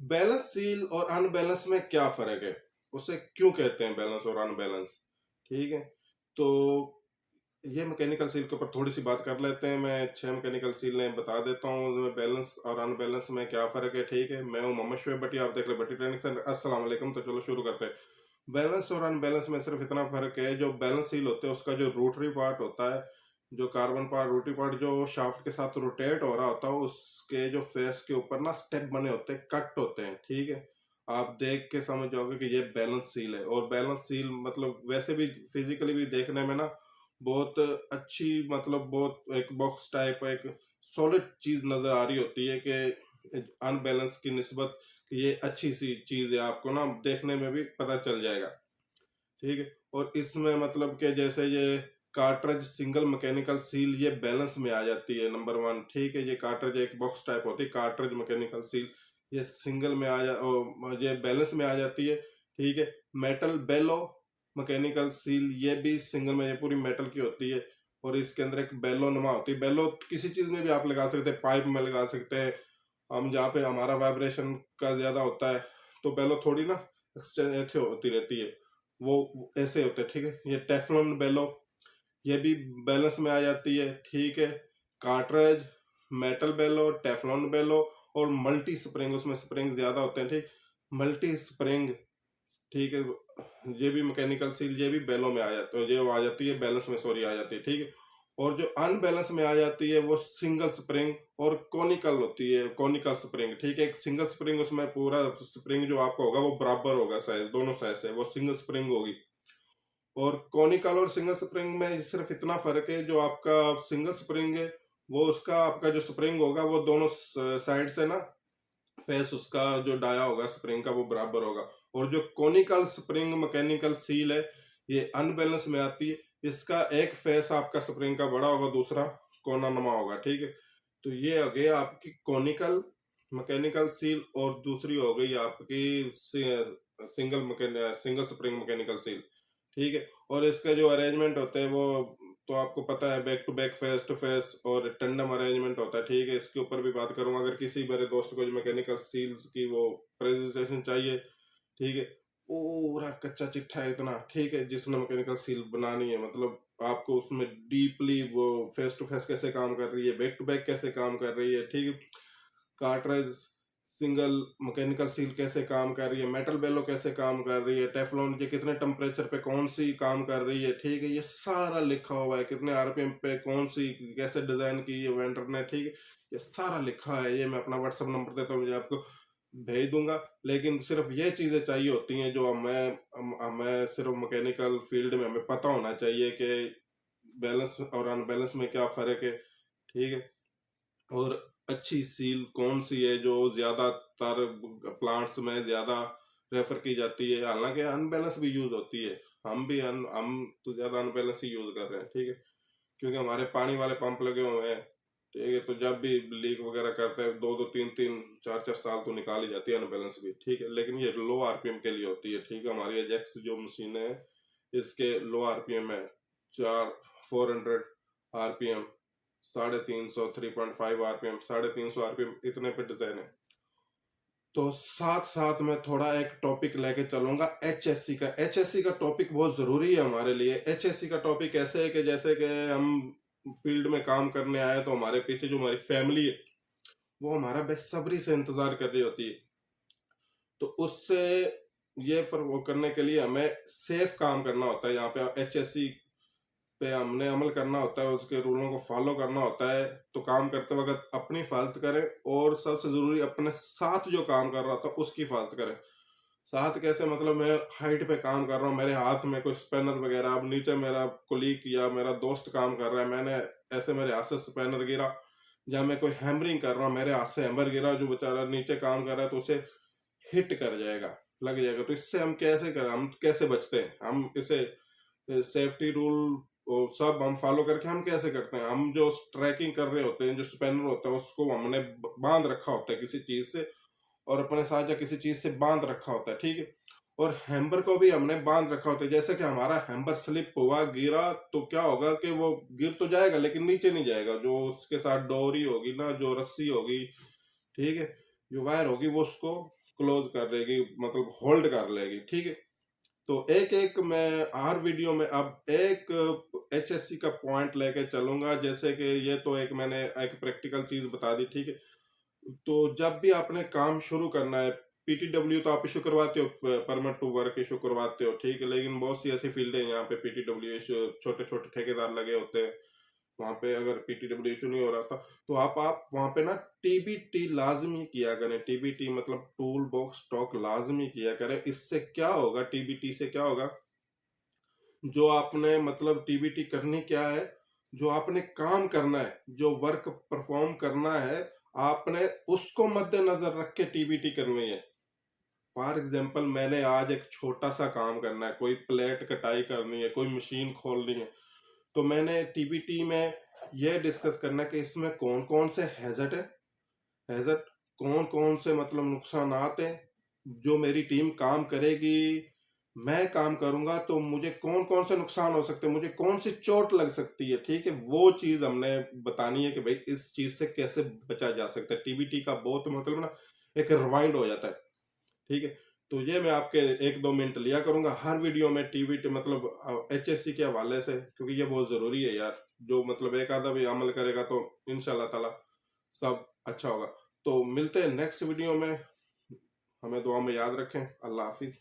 Balance seal और unbalance में क्या फर्क है, उसे क्यों कहते हैं बैलेंस और अनबैलेंस। ठीक है, तो ये मैकेनिकल सील के ऊपर थोड़ी सी बात कर लेते हैं। मैं 6 मैकेनिकल सील ने बता देता हूँ बैलेंस और अनबैलेंस में क्या फर्क है। ठीक है, मैं हूँ मोहम्मद शुएब भट्टी, आप देख रहे भट्टी ट्रेनिंग सेंटर। अस्सलाम वालेकुम। तो चलो शुरू करते हैं। बैलेंस और अनबैलेंस में सिर्फ इतना फर्क है, जो बैलेंस सील होते हैं उसका जो रोटरी पार्ट होता है, जो कार्बन पार्ट रोटरी पार्ट जो शाफ्ट के साथ रोटेट हो रहा होता है, उसके जो फेस के ऊपर ना स्टेप बने होते हैं, कट होते हैं। ठीक है, आप देख के समझ जाओगे कि ये बैलेंस सील है। और बैलेंस सील मतलब वैसे भी फिजिकली भी देखने में ना बहुत अच्छी, मतलब बहुत एक बॉक्स टाइप एक सॉलिड चीज नजर आ रही होती है कि अनबैलेंस की निस्बत कि ये अच्छी सी चीज है, आपको ना देखने में भी पता चल जाएगा। ठीक है, और इसमें मतलब कि जैसे ये कार्ट्रिज सिंगल मैकेनिकल सील ये बैलेंस में आ जाती है नंबर 1। ठीक है, ये कार्ट्रिज एक बॉक्स टाइप होती है कार्ट्रिज मैकेनिकल सील, ये सिंगल में ये बैलेंस में आ जाती है। ठीक है, मेटल बेलो मैकेनिकल सील ये भी सिंगल में, ये पूरी मेटल की होती है और इसके अंदर एक बेलो नुमा होती है। बेलो किसी चीज में भी आप लगा सकते हैं, पाइप में लगा सकते हैं हम, जहाँ पे हमारा वाइब्रेशन का ज्यादा होता है तो बेलो थोड़ी ना एक्सचेंज ऐसे होती रहती है, वो ऐसे होते हैं। ठीक है, ये टेफलॉन बेलो ये भी बैलेंस में आ जाती है। ठीक है, कार्ट्रेज मेटल बेलो, टेफलॉन बेलो और मल्टी स्प्रिंग, उसमें स्प्रिंग ज्यादा होते हैं। ठीक, मल्टी स्प्रिंग। ठीक है, ये भी मैकेनिकल सील ये भी बेलो में आ जाती है, ये आ जाती है बैलेंस में, सॉरी आ जाती है। ठीक है, और जो अनबैलेंस में आ जाती है वो सिंगल स्प्रिंग और कॉनिकल होती है, कॉनिकल स्प्रिंग। ठीक है, एक सिंगल स्प्रिंग उसमें पूरा स्प्रिंग जो आपका होगा वो बराबर होगा, साइज दोनों साइज से वो सिंगल स्प्रिंग होगी। और कॉनिकल और सिंगल स्प्रिंग में सिर्फ इतना फर्क है, जो आपका सिंगल स्प्रिंग है वो उसका आपका जो स्प्रिंग होगा वो दोनों साइड से ना फेस उसका जो डाया होगा स्प्रिंग का वो बराबर होगा। और जो कोनिकल स्प्रिंग मैकेनिकल सील है ये अनबैलेंस में आती है, इसका एक फेस आपका स्प्रिंग का बड़ा होगा, दूसरा कोना नुमा होगा। ठीक है, तो ये हो गई आपकी कोनिकल मैकेनिकल सील और दूसरी हो गई आपकी सिंगल स्प्रिंग मैकेनिकल सील। ठीक है, और इसके जो अरेंजमेंट होते हैं वो तो आपको पता है, back to back, face to face और टंडम अरेंजमेंट होता है। ठीक है, इसके ऊपर भी बात करूंगा अगर किसी मेरे दोस्त को जो मैकेनिकल सील्स की वो प्रेजेंटेशन चाहिए। ठीक है, पूरा कच्चा चिट्ठा है इतना। ठीक है, जिसने मैकेनिकल सील बनानी है, मतलब आपको उसमें डीपली वो फेस टू फेस कैसे काम कर रही है, बैक टू बैक कैसे काम कर रही है। ठीक है, कार्ट्राइज सिंगल मैकेनिकल सील कैसे काम कर रही है, मेटल बेलो कैसे काम कर रही है, टेफलॉन के कितने टेम्परेचर पे कौन सी काम कर रही है। ठीक है, ये सारा लिखा हुआ है, कितने आरपीएम पे कौन सी कैसे डिजाइन की है वेंडर ने। ठीक है, ये सारा लिखा है। ये मैं अपना व्हाट्सएप नंबर देता हूँ, मुझे आपको भेज दूंगा। लेकिन सिर्फ ये चीजें चाहिए होती हैं जो मैं सिर्फ मैकेनिकल फील्ड में हमें पता होना चाहिए कि बैलेंस और अनबैलेंस में क्या फर्क है। ठीक है, और अच्छी सील कौन सी है जो ज्यादातर प्लांट्स में ज्यादा रेफर की जाती है, हालांकि अनबैलेंस भी यूज होती है। हम तो ज्यादा अनबैलेंस ही यूज कर रहे हैं। ठीक है, क्योंकि हमारे पानी वाले पंप लगे हुए हैं। ठीक है, तो जब भी लीक वगैरह करते हैं 2-2 3-3 4-4 साल तो निकाल ही जाती है अनबैलेंस भी। ठीक है, लेकिन ये लो आरपीएम के लिए होती है। ठीक है, हमारी एजेक्स जो मशीन है इसके लो आरपीएम है, 400 आरपीएम, 350, 3.5 आरपीएम, 350 आरपीएम, इतने पे डिजाइन है। तो साथ साथ में थोड़ा एक टॉपिक लेके चलूंगा एचएससी का। एचएससी का टॉपिक बहुत जरूरी है हमारे लिए। एचएससी का टॉपिक ऐसे है कि जैसे कि हम फील्ड में काम करने आए तो हमारे पीछे जो हमारी फैमिली है वो हमारा बेसब्री से इंतजार कर रही होती है। तो उससे ये वो करने के लिए हमें सेफ काम करना होता है। यहाँ पे एचएससी पे हमने अमल करना होता है, उसके रूलों को फॉलो करना होता है। तो काम करते वक्त अपनी हिफाजत करें, और सबसे जरूरी अपने साथ जो काम कर रहा था उसकी हिफाजत करें। साथ कैसे, मतलब मैं हाइट पे काम कर रहा हूँ, मेरे हाथ में कोई स्पैनर वगैरह, अब नीचे मेरा कोलीग या मेरा दोस्त काम कर रहा है, मैंने ऐसे मेरे हाथ से स्पैनर गिरा, या मैं कोई हैमरिंग कर रहा हूँ, मेरे हाथ से हैमर गिरा, जो बेचारा नीचे काम कर रहा है तो उसे हिट कर जाएगा, लग जाएगा। तो इससे हम कैसे करें, हम कैसे बचते हैं, हम इसे सेफ्टी रूल सब हम फॉलो करके हम कैसे करते हैं। हम जो ट्रैकिंग कर रहे होते हैं, जो स्पेनर होता है उसको हमने बांध रखा होता है किसी चीज से, और अपने साथ या किसी चीज से बांध रखा होता है। ठीक है, और हैम्बर को भी हमने बांध रखा होता है। जैसे कि हमारा हैम्बर स्लिप हुआ, गिरा, तो क्या होगा कि वो गिर तो जाएगा लेकिन नीचे नहीं जाएगा। जो उसके साथ डोरी होगी ना, जो रस्सी होगी, ठीक है, जो वायर होगी, वो उसको क्लोज कर लेगी, मतलब होल्ड कर लेगी। ठीक है, तो एक एक मैं हर वीडियो में अब एक एचएससी का पॉइंट लेके चलूंगा। जैसे कि ये तो एक मैंने एक प्रैक्टिकल चीज बता दी। ठीक है, तो जब भी आपने काम शुरू करना है, पीटीडब्ल्यू तो आप इशू करवाते हो, परमिट टू वर्क इशू करवाते हो। ठीक है, लेकिन बहुत सी ऐसी फील्ड है यहाँ पे पीटीडब्ल्यू इशू, छोटे छोटे ठेकेदार लगे होते हैं, वहां पे अगर पीटीडब्ल्यू इशू नहीं हो रहा था तो आप वहां पे ना टीबीटी लाजमी किया करें। टीबीटी मतलब टूल बॉक्स स्टॉक लाजमी किया करें। इससे क्या होगा, टीबीटी से क्या होगा, जो आपने मतलब टीबीटी करनी क्या है, जो आपने काम करना है, जो वर्क परफॉर्म करना है, आपने उसको मद्देनजर रख के टीबीटी करनी है। फॉर एग्जाम्पल, मैंने आज एक छोटा सा काम करना है, कोई प्लेट कटाई करनी है, कोई मशीन खोलनी है, तो मैंने टीबीटी में यह डिस्कस करना है कि इसमें कौन कौन से हैजर्ड है, हैजर्ड कौन कौन से मतलब नुकसानात है, जो मेरी टीम काम करेगी, मैं काम करूंगा तो मुझे कौन कौन से नुकसान हो सकते हैं, मुझे कौन सी चोट लग सकती है। ठीक है, वो चीज हमने बतानी है कि भाई इस चीज से कैसे बचा जा सकता है। टीबीटी का बहुत मतलब ना एक रिवाइंड हो जाता है। ठीक है, तो ये मैं आपके 1-2 मिनट लिया करूंगा हर वीडियो में टीबीटी मतलब एचएससी के हवाले से, क्योंकि ये बहुत जरूरी है यार। जो मतलब एक आधा भी अमल करेगा तो इंशाल्लाह ताला सब अच्छा होगा। तो मिलते हैं नेक्स्ट वीडियो में, हमें दुआ में याद रखें। अल्लाह हाफिज।